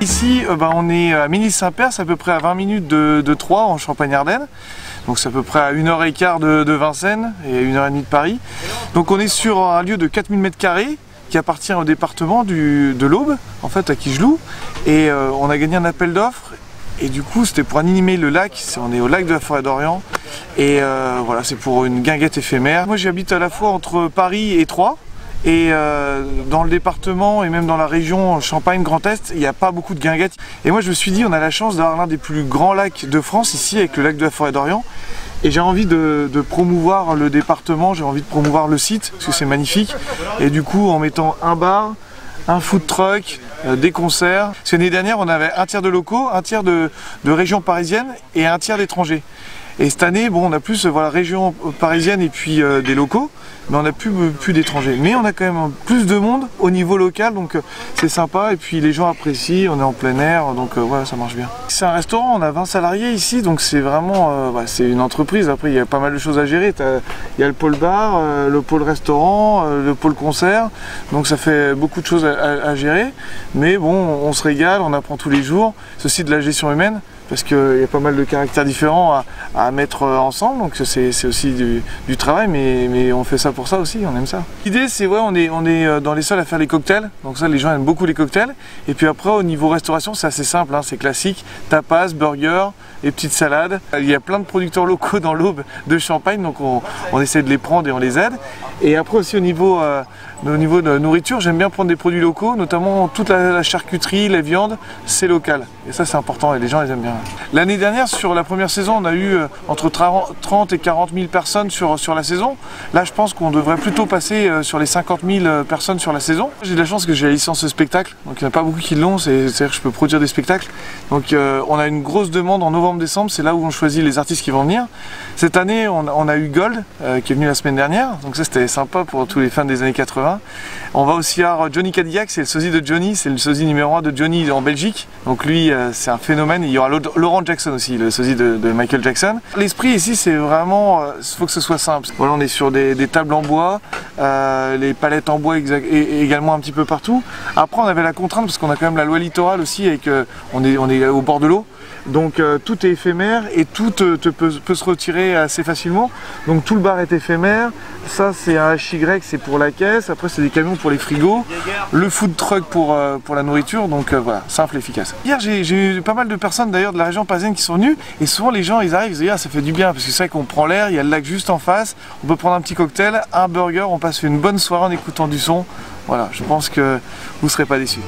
ici, on est à Ménil-Saint-Père, c'est à peu près à 20 minutes de Troyes en Champagne-Ardenne. Donc c'est à peu près à 1h15 de Vincennes et 1h30 de Paris. Donc on est sur un lieu de 4000 m² qui appartient au département de l'Aube, en fait, à qui je loue. Et on a gagné un appel d'offres. Et du coup, c'était pour animer le lac. On est au lac de la Forêt d'Orient. Et voilà, c'est pour une guinguette éphémère. Moi, j'habite à la fois entre Paris et Troyes. Et dans le département et même dans la région Champagne-Grand Est, il n'y a pas beaucoup de guinguettes. Et moi, je me suis dit, on a la chance d'avoir l'un des plus grands lacs de France, ici, avec le lac de la Forêt d'Orient. Et j'ai envie de promouvoir le département, j'ai envie de promouvoir le site, parce que c'est magnifique. Et du coup, en mettant un bar, un food truck, des concerts. Parce que l'année dernière, on avait un tiers de locaux, un tiers de régions parisiennes et un tiers d'étrangers. Et cette année, bon, on a plus voilà, région parisienne et puis des locaux, mais on n'a plus d'étrangers. Mais on a quand même plus de monde au niveau local, donc c'est sympa. Et puis les gens apprécient, on est en plein air, donc voilà, ça marche bien. C'est un restaurant, on a 20 salariés ici, donc c'est vraiment c'est une entreprise. Après, il y a pas mal de choses à gérer. Il y a le pôle bar, le pôle restaurant, le pôle concert, donc ça fait beaucoup de choses à gérer. Mais bon, on se régale, on apprend tous les jours. C'est aussi de la gestion humaine, parce qu'il y a pas mal de caractères différents à mettre ensemble, donc c'est aussi du travail, mais on fait ça pour ça aussi, on aime ça. L'idée c'est, ouais, on est dans les seuls à faire les cocktails, donc ça les gens aiment beaucoup les cocktails, et puis après au niveau restauration c'est assez simple, hein, c'est classique, tapas, burger, et petites salades. Il y a plein de producteurs locaux dans l'Aube de Champagne, donc on essaie de les prendre et on les aide. Et après aussi au niveau de nourriture, j'aime bien prendre des produits locaux, notamment toute la charcuterie, la viande, c'est local. Et ça c'est important et les gens les aiment bien. L'année dernière, sur la première saison, on a eu entre 30 et 40 000 personnes sur la saison. Là je pense qu'on devrait plutôt passer sur les 50 000 personnes sur la saison. J'ai de la chance que j'ai la licence spectacle, donc il n'y en a pas beaucoup qui l'ont, c'est-à-dire que je peux produire des spectacles. Donc on a une grosse demande en novembre-décembre, c'est là où on choisit les artistes qui vont venir. Cette année, on a eu Gold qui est venu la semaine dernière, donc ça c'était sympa pour tous les fans des années 80. On va aussi avoir Johnny Cadillac, c'est le sosie de Johnny, c'est le sosie numéro 1 de Johnny en Belgique. Donc lui, c'est un phénomène. Il y aura Laurent Jackson aussi, le sosie de Michael Jackson. L'esprit ici, c'est vraiment, faut que ce soit simple. Voilà, on est sur des tables en bois, les palettes en bois également un petit peu partout. Après, on avait la contrainte parce qu'on a quand même la loi littorale aussi, et on est au bord de l'eau. Donc tout est éphémère et tout peut se retirer assez facilement. Donc tout le bar est éphémère. Ça c'est un HY, c'est pour la caisse. Après c'est des camions pour les frigos. Le food truck pour la nourriture. Donc voilà, simple et efficace. Hier j'ai eu pas mal de personnes d'ailleurs de la région parisienne qui sont venues. Et souvent les gens ils arrivent, ils se disent ah, ça fait du bien. Parce que c'est vrai qu'on prend l'air, il y a le lac juste en face. On peut prendre un petit cocktail, un burger, on passe une bonne soirée en écoutant du son. Voilà, je pense que vous ne serez pas déçus.